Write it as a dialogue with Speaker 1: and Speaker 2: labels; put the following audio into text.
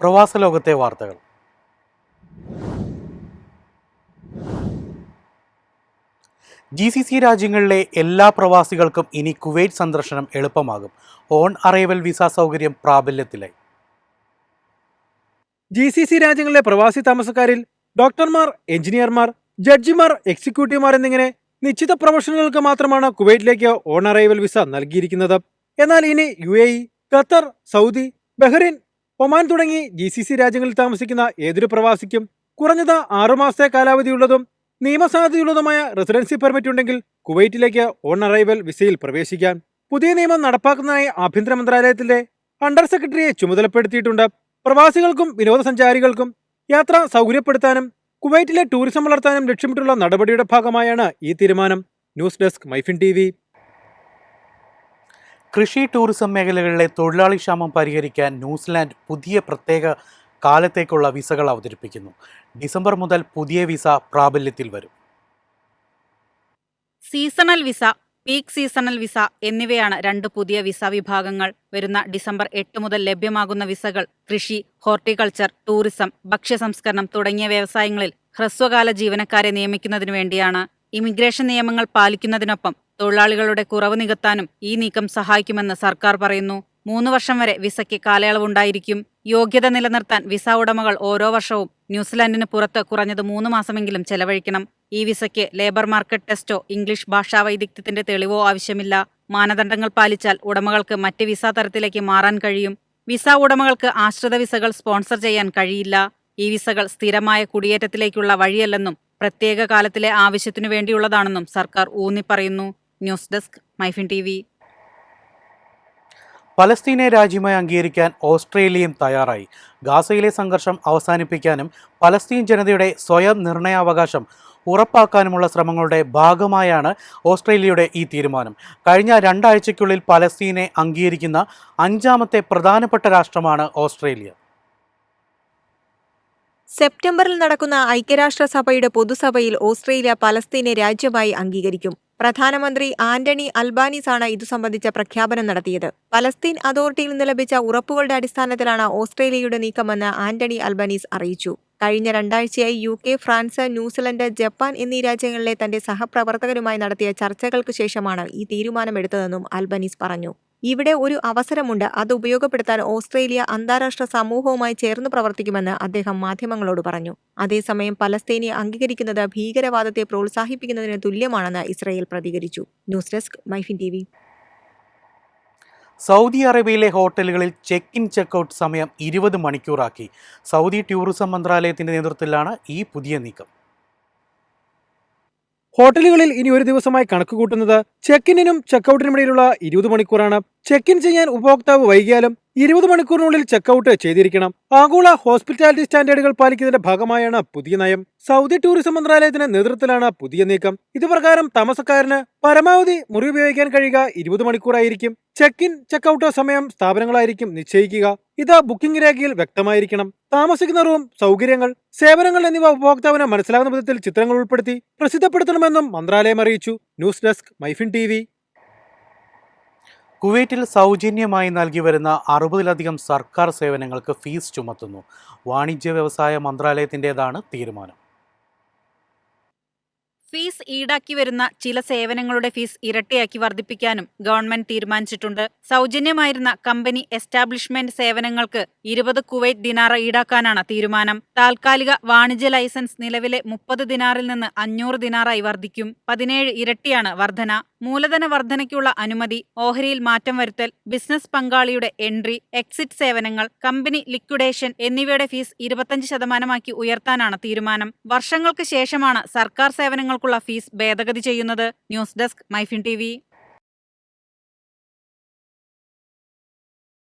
Speaker 1: പ്രവാസ ലോകത്തെ വാർത്തകൾ. GCC രാജ്യങ്ങളിലെ എല്ലാ പ്രവാസികൾക്കും ഇനി കുവൈറ്റ് സന്ദർശനം എളുപ്പമാകും. ഓൺ അറൈവൽ വിസ സൗകര്യം പ്രാബല്യത്തിലായി.
Speaker 2: GCC രാജ്യങ്ങളിലെ പ്രവാസി താമസക്കാരിൽ ഡോക്ടർമാർ, എഞ്ചിനീയർമാർ, ജഡ്ജിമാർ, എക്സിക്യൂട്ടീവുമാർ എന്നിങ്ങനെ നിശ്ചിത പ്രൊഫഷണലുകൾക്ക് മാത്രമാണ് കുവൈറ്റിലേക്ക് ഓൺ അറൈവൽ വിസ നൽകിയിരിക്കുന്നത്. എന്നാൽ ഇനി UAE, Qatar, Saudi, Bahrain, Oman തുടങ്ങി GCC രാജ്യങ്ങളിൽ താമസിക്കുന്ന ഏതൊരു പ്രവാസിക്കും കുറഞ്ഞത് 6 മാസത്തെ കാലാവധിയുള്ളതും നിയമസാധുതയുള്ളതുമായ റെസിഡൻസി പെർമിറ്റ് ഉണ്ടെങ്കിൽ കുവൈറ്റിലേക്ക് ഓൺ അറൈവൽ വിസയിൽ പ്രവേശിക്കാം. പുതിയ നിയമം നടപ്പാക്കുന്നതായി ആഭ്യന്തര മന്ത്രാലയത്തിലെ അണ്ടർ സെക്രട്ടറിയെ ചുമതലപ്പെടുത്തിയിട്ടുണ്ട്. പ്രവാസികൾക്കും വിനോദസഞ്ചാരികൾക്കും യാത്ര സൗകര്യപ്പെടുത്താനും കുവൈറ്റിലെ ടൂറിസം വളർത്താനും ലക്ഷ്യമിട്ടുള്ള നടപടിയുടെ ഭാഗമായാണ് ഈ തീരുമാനം. News desk MyFin TV.
Speaker 1: കൃഷി, ടൂറിസം മേഖലകളിലെ തൊഴിലാളി ക്ഷാമം പരിഹരിക്കാൻ ന്യൂസിലാൻഡ് പുതിയ പ്രത്യേക കാലത്തേക്കുള്ള വിസകൾ അവതരിപ്പിക്കുന്നു. ഡിസംബർ മുതൽ പുതിയ വിസ പ്രാബല്യത്തിൽ വരും.
Speaker 3: Seasonal visa, peak seasonal visa എന്നിവയാണ് 2 പുതിയ വിസ വിഭാഗങ്ങൾ. വരുന്ന ഡിസംബർ 8 മുതൽ ലഭ്യമാകുന്ന വിസകൾ കൃഷി, ഹോർട്ടിക്കൾച്ചർ, ടൂറിസം, ഭക്ഷ്യസംസ്കരണം തുടങ്ങിയ വ്യവസായങ്ങളിൽ ഹ്രസ്വകാല ജീവനക്കാരെ നിയമിക്കുന്നതിനു വേണ്ടിയാണ്. ഇമിഗ്രേഷൻ നിയമങ്ങൾ പാലിക്കുന്നതിനൊപ്പം തൊഴിലാളികളുടെ കുറവ് നികത്താനും ഈ നീക്കം സഹായിക്കുമെന്ന് സർക്കാർ പറയുന്നു. 3 വർഷം വരെ വിസയ്ക്ക് കാലയളവുണ്ടായിരിക്കും. യോഗ്യത നിലനിർത്താൻ വിസ ഉടമകൾ ഓരോ വർഷവും ന്യൂസിലാൻഡിന് പുറത്ത് കുറഞ്ഞത് 3 മാസമെങ്കിലും ചെലവഴിക്കണം. ഈ വിസയ്ക്ക് ലേബർ മാർക്കറ്റ് ടെസ്റ്റോ ഇംഗ്ലീഷ് ഭാഷാ വൈദഗ്ധ്യത്തിന്റെ തെളിവോ ആവശ്യമില്ല. മാനദണ്ഡങ്ങൾ പാലിച്ചാൽ ഉടമകൾക്ക് മറ്റ് വിസ തരത്തിലേക്ക് മാറാൻ കഴിയും. വിസ ഉടമകൾക്ക് ആശ്രിത വിസകൾ സ്പോൺസർ ചെയ്യാൻ കഴിയില്ല. ഈ വിസകൾ സ്ഥിരമായ കുടിയേറ്റത്തിലേക്കുള്ള വഴിയല്ലെന്നും പ്രത്യേക കാലത്തിലെ ആവശ്യത്തിനു വേണ്ടിയുള്ളതാണെന്നും സർക്കാർ ഊന്നിപ്പറയുന്നു. News desk MyFin TV.
Speaker 1: പലസ്തീനെ രാജ്യമായി അംഗീകരിക്കാൻ ഓസ്ട്രേലിയയും തയ്യാറായി. ഗാസയിലെ സംഘർഷം അവസാനിപ്പിക്കാനും പലസ്തീൻ ജനതയുടെ സ്വയം നിർണയാവകാശം ഉറപ്പാക്കാനുമുള്ള ശ്രമങ്ങളുടെ ഭാഗമായാണ് ഓസ്ട്രേലിയയുടെ ഈ തീരുമാനം. കഴിഞ്ഞ 2 ആഴ്ചയ്ക്കുള്ളിൽ പലസ്തീനെ അംഗീകരിക്കുന്ന 5ാമത്തെ പ്രധാനപ്പെട്ട രാഷ്ട്രമാണ് ഓസ്ട്രേലിയ.
Speaker 4: സെപ്റ്റംബറിൽ നടക്കുന്ന ഐക്യരാഷ്ട്രസഭയുടെ പൊതുസഭയിൽ ഓസ്ട്രേലിയ പലസ്തീനെ രാജ്യമായി അംഗീകരിക്കും. പ്രധാനമന്ത്രി ആന്റണി അൽബാനീസാണ് ഇതു സംബന്ധിച്ച പ്രഖ്യാപനം നടത്തിയത്. പലസ്തീൻ അതോറിറ്റിയിൽ നിന്ന് ലഭിച്ച ഉറപ്പുകളുടെ അടിസ്ഥാനത്തിലാണ് ഓസ്ട്രേലിയയുടെ നീക്കമെന്ന് ആന്റണി അൽബാനീസ് അറിയിച്ചു. കഴിഞ്ഞ 2 ആഴ്ചയായി UK, ഫ്രാൻസ്, ന്യൂസിലൻഡ്, ജപ്പാൻ എന്നീ രാജ്യങ്ങളിലെ തന്റെ സഹപ്രവർത്തകരുമായി നടത്തിയ ചർച്ചകൾക്ക് ശേഷമാണ് ഈ തീരുമാനമെടുത്തതെന്നും അൽബാനീസ് പറഞ്ഞു. ഇവിടെ ഒരു അവസരമുണ്ട്, അത് ഉപയോഗപ്പെടുത്താൻ ഓസ്ട്രേലിയ അന്താരാഷ്ട്ര സമൂഹവുമായി ചേർന്ന് പ്രവർത്തിക്കുമെന്ന് അദ്ദേഹം മാധ്യമങ്ങളോട് പറഞ്ഞു. അതേസമയം പലസ്തീനെ അംഗീകരിക്കുന്നത് ഭീകരവാദത്തെ പ്രോത്സാഹിപ്പിക്കുന്നതിന് തുല്യമാണെന്ന് ഇസ്രയേൽ പ്രതികരിച്ചു. News desk MyFin TV.
Speaker 1: Saudi അറേബ്യയിലെ ഹോട്ടലുകളിൽ ചെക്ക് ഇൻ, ചെക്ക് ഔട്ട് സമയം 20 മണിക്കൂറാക്കി. സൗദി ടൂറിസം മന്ത്രാലയത്തിന്റെ നേതൃത്വത്തിലാണ് ഈ പുതിയ നീക്കം.
Speaker 2: ഹോട്ടലുകളിൽ ഇനി ഒരു ദിവസമായി കണക്കുകൂട്ടുന്നത് ചെക്ക് ഇന്നിനും ചെക്ക് ഔട്ടിനുമിടയിലുള്ള 20 മണിക്കൂറാണ്. ചെക്ക് ഇൻ ചെയ്യാൻ ഉപഭോക്താവ് വൈകിയാലും 20 മണിക്കൂറിനുള്ളിൽ ചെക്ക് ഔട്ട് ചെയ്തിരിക്കണം. ആഗോള ഹോസ്പിറ്റാലിറ്റി സ്റ്റാൻഡേർഡുകൾ പാലിക്കുന്നതിന്റെ ഭാഗമായാണ് പുതിയ നയം. സൗദി ടൂറിസം മന്ത്രാലയത്തിന്റെ നേതൃത്വത്തിലാണ് പുതിയ നീക്കം. ഇതുപ്രകാരം താമസക്കാരന് പരമാവധി മുറി ഉപയോഗിക്കാൻ കഴിയുക 20 മണിക്കൂറായിരിക്കും. ചെക്ക് ഇൻ, ചെക്ക് ഔട്ട് സമയം സ്ഥാപനങ്ങളായിരിക്കും നിശ്ചയിക്കുക. ഇത് ബുക്കിംഗ് രേഖയിൽ വ്യക്തമായിരിക്കണം. താമസിക്കുന്ന റൂം, സൗകര്യങ്ങൾ, സേവനങ്ങൾ എന്നിവ ഉപഭോക്താവിന് മനസ്സിലാകുന്ന വിധത്തിൽ ചിത്രങ്ങൾ ഉൾപ്പെടുത്തി പ്രസിദ്ധപ്പെടുത്തണമെന്നും മന്ത്രാലയം അറിയിച്ചു. News desk MyFin TV.
Speaker 1: കുവൈറ്റിൽ സൗജന്യമായി നൽകി വരുന്ന 60-ലധികം സർക്കാർ സേവനങ്ങൾക്ക് ഫീസ് ചുമത്തുന്നു. വാണിജ്യ വ്യവസായ മന്ത്രാലയത്തിൻ്റെതാണ് തീരുമാനം.
Speaker 3: ഫീസ് ഈടാക്കി വരുന്ന ചില സേവനങ്ങളുടെ ഫീസ് ഇരട്ടിയാക്കി വർദ്ധിപ്പിക്കാനും ഗവൺമെന്റ് തീരുമാനിച്ചിട്ടുണ്ട്. സൗജന്യമായിരുന്ന കമ്പനി എസ്റ്റാബ്ലിഷ്മെന്റ് സേവനങ്ങൾക്ക് 20 കുവൈറ്റ് ദിനാർ ഈടാക്കാനാണ് തീരുമാനം. താൽക്കാലിക വാണിജ്യ ലൈസൻസ് നിലവിലെ 30 ദിനാറിൽ നിന്ന് 500 ദിനാറായി വർദ്ധിക്കും. 17 ഇരട്ടിയാണ് വർധന. മൂലധന വർധനയ്ക്കുള്ള അനുമതി, ഓഹരിയിൽ മാറ്റം വരുത്തൽ, ബിസിനസ് പങ്കാളിയുടെ എൻട്രി, എക്സിറ്റ് സേവനങ്ങൾ, കമ്പനി ലിക്വിഡേഷൻ എന്നിവയുടെ ഫീസ് 25% ഉയർത്താനാണ് തീരുമാനം. വർഷങ്ങൾക്ക് ശേഷമാണ് സർക്കാർ സേവനങ്ങൾക്കുള്ള ഫീസ് ഭേദഗതി ചെയ്യുന്നത്. News desk MyFin TV.